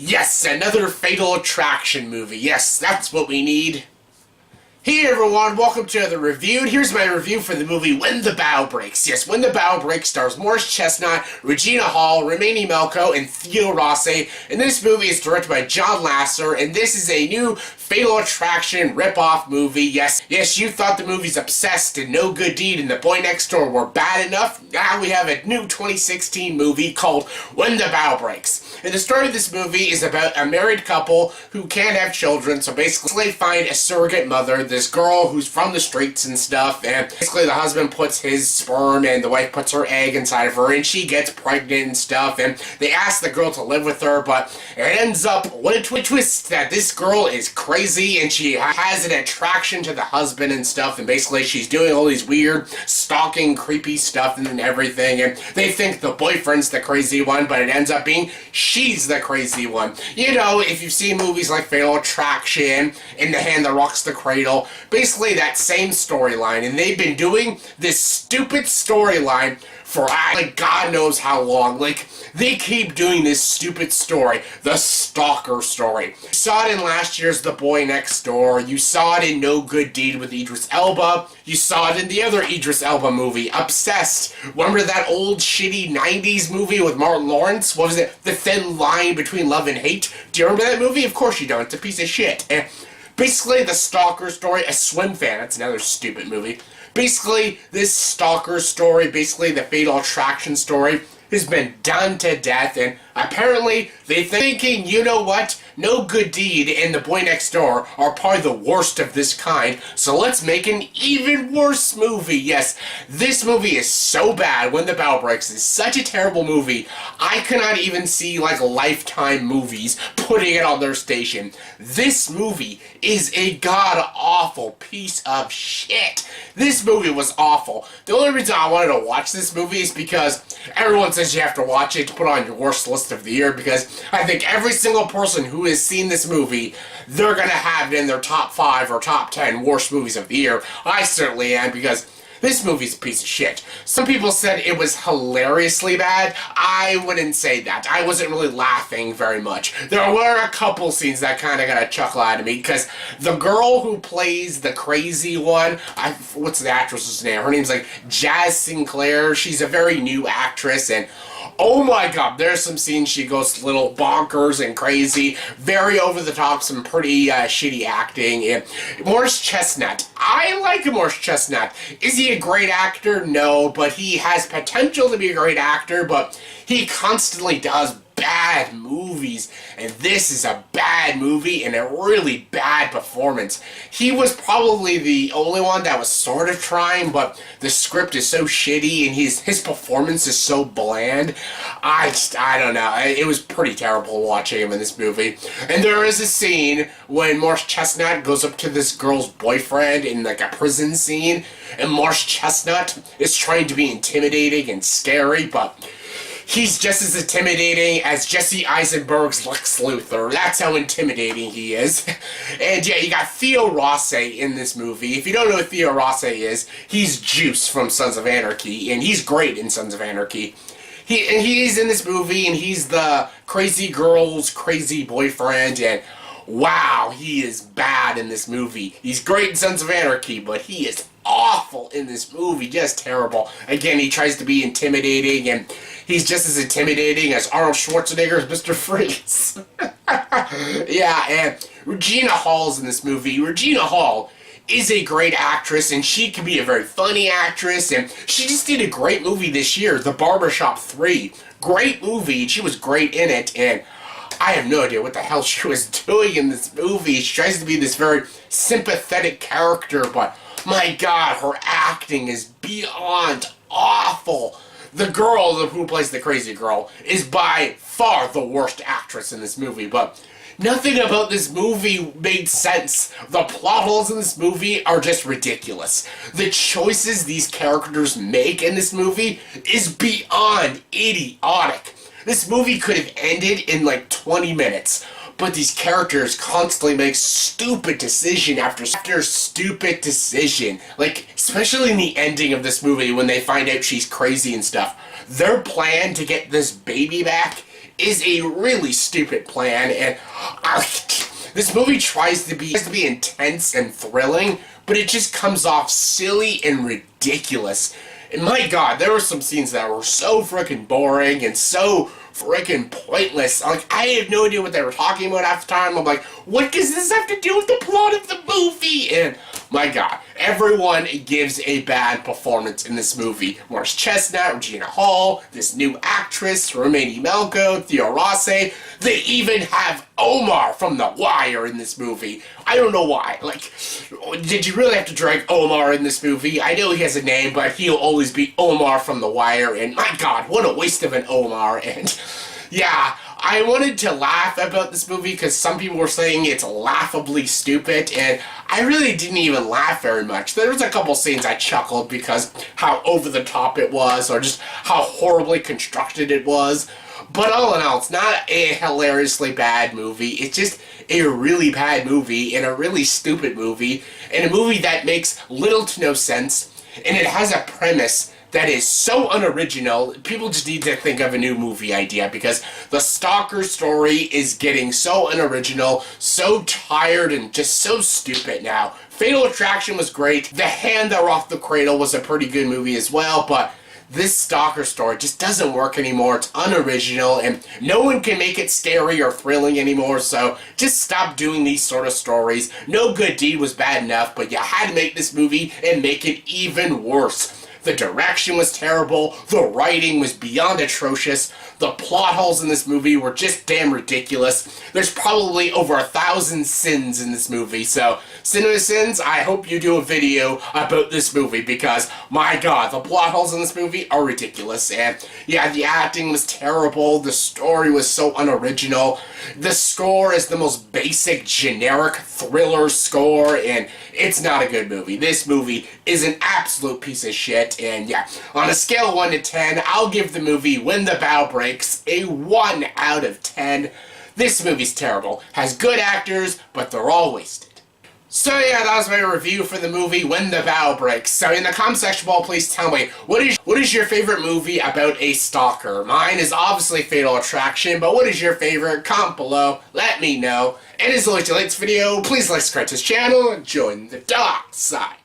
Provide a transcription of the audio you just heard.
Yes, another Fatal Attraction movie. Yes, that's what we need. Hey everyone, welcome to the review. Here's my review for the movie When the Bough Breaks. Yes, When the Bough Breaks stars Morris Chestnut, Regina Hall, Romany, Malco, and Theo, Rossi. And this movie is directed by Jon Cassar, and this is a new Fatal Attraction rip-off movie. Yes, you thought the movie's Obsessed and No Good Deed and The Boy Next Door were bad enough. Now we have a new 2016 movie called When the Bough Breaks. And the story of this movie is about a married couple who can't have children, so basically they find a surrogate mother, this girl who's from the streets and stuff, and basically the husband puts his sperm and the wife puts her egg inside of her, and she gets pregnant and stuff, and they ask the girl to live with her, but it ends up, what a twist, that this girl is crazy, and she has an attraction to the husband and stuff, and basically she's doing all these weird, stalking, creepy stuff and everything, and they think the boyfriend's the crazy one, but it ends up being she's the crazy one. You know, if you've seen movies like Fatal Attraction, In the Hand That Rocks the Cradle, basically that same storyline, and they've been doing this stupid storyline for, like, God knows how long. Like, they keep doing this stupid story, the stalker story. You saw it in last year's The Boy Next Door, you saw it in No Good Deed with Idris Elba, you saw it in the other Idris Elba movie, Obsessed. Remember that old shitty 90s movie with Martin Lawrence? What was it? The Thin Line Between Love and Hate? Do you remember that movie? Of course you don't, it's a piece of shit. Basically, the stalker story, a swim fan, that's another stupid movie. Basically, this stalker story, basically the Fatal Attraction story, has been done to death, and apparently they're thinking, you know what, No Good Deed and The Boy Next Door are probably the worst of this kind, so let's make an even worse movie. Yes, this movie is so bad, When the Bough Breaks is such a terrible movie, I cannot even see, like, Lifetime movies putting it on their station. This movie is a god-awful piece of shit. This movie was awful. The only reason I wanted to watch this movie is because everyone says you have to watch it to put on your worst list of the year, because I think every single person who has seen this movie, they're gonna have it in their top 5 or top 10 worst movies of the year. I certainly am, because this movie's a piece of shit. Some people said it was hilariously bad. I wouldn't say that. I wasn't really laughing very much. There were a couple scenes that kind of got a chuckle out of me, because the girl who plays the crazy one, what's the actress's name? Her name's like Jaz Sinclair. She's a very new actress, and oh my god, there's some scenes she goes a little bonkers and crazy, very over the top, some pretty shitty acting. And Morris Chestnut, I like Morris Chestnut. Is he a great actor? No, but he has potential to be a great actor, but he constantly does bad movies, and this is a bad movie and a really bad performance. He was probably the only one that was sort of trying, but the script is so shitty and his performance is so bland. I don't know. It was pretty terrible watching him in this movie. And there is a scene when Morris Chestnut goes up to this girl's boyfriend in like a prison scene, and Morris Chestnut is trying to be intimidating and scary, but he's just as intimidating as Jesse Eisenberg's Lex Luthor. That's how intimidating he is. And yeah, you got Theo Rossi in this movie. If you don't know who Theo Rossi is, he's Juice from Sons of Anarchy, and he's great in Sons of Anarchy. He's in this movie, and he's the crazy girl's crazy boyfriend, and wow, he is bad in this movie. He's great in Sons of Anarchy, but he is awful in this movie, just terrible. Again, he tries to be intimidating, and he's just as intimidating as Arnold Schwarzenegger's Mr. Freeze. Yeah, and Regina Hall's in this movie. Regina Hall is a great actress, and she can be a very funny actress, and she just did a great movie this year, The Barbershop 3. Great movie, she was great in it, and I have no idea what the hell she was doing in this movie. She tries to be this very sympathetic character, but my god, her acting is beyond awful. The girl who plays the crazy girl is by far the worst actress in this movie, but nothing about this movie made sense. The plot holes in this movie are just ridiculous. The choices these characters make in this movie is beyond idiotic. This movie could have ended in like 20 minutes. But these characters constantly make stupid decision after stupid decision. Like, especially in the ending of this movie when they find out she's crazy and stuff. Their plan to get this baby back is a really stupid plan, and this movie tries to be intense and thrilling, but it just comes off silly and ridiculous. And my god, there were some scenes that were so freaking boring and so freaking pointless. Like, I have no idea what they were talking about half the time. I'm like, what does this have to do with the plot of the movie? And my god, everyone gives a bad performance in this movie. Morris Chestnut, Regina Hall, this new actress, Romany, Malco, Theo, Rossi. They even have Omar from The Wire in this movie. I don't know why. Like, did you really have to drag Omar in this movie? I know he has a name, but he'll always be Omar from The Wire. And my god, what a waste of an Omar. And yeah, I wanted to laugh about this movie because some people were saying it's laughably stupid, and I really didn't even laugh very much. There was a couple scenes I chuckled because how over the top it was, or just how horribly constructed it was. But all in all, it's not a hilariously bad movie. It's just a really bad movie, and a really stupid movie, and a movie that makes little to no sense, and it has a premise that is so unoriginal. People just need to think of a new movie idea, because the stalker story is getting so unoriginal, so tired, and just so stupid now. Fatal Attraction was great. The Hand That Rocked the Cradle was a pretty good movie as well, but this stalker story just doesn't work anymore. It's unoriginal, and no one can make it scary or thrilling anymore, so just stop doing these sort of stories. No Good Deed was bad enough, but you had to make this movie and make it even worse. The direction was terrible, the writing was beyond atrocious, the plot holes in this movie were just damn ridiculous. There's probably over 1,000 sins in this movie, so Cinema Sins, I hope you do a video about this movie, because my god, the plot holes in this movie are ridiculous. And yeah, the acting was terrible, the story was so unoriginal, the score is the most basic, generic thriller score, and it's not a good movie. This movie is an absolute piece of shit, and yeah, on a scale of 1 to 10, I'll give the movie When the Bough Breaks a 1 out of 10. This movie's terrible. Has good actors, but they're all wasted. So yeah, that was my review for the movie When the Bough Breaks. So in the comment section below, please tell me, what is your favorite movie about a stalker? Mine is obviously Fatal Attraction, but what is your favorite? Comment below, let me know. And as always, if you like this video, please like, subscribe to this channel, and join the dark side.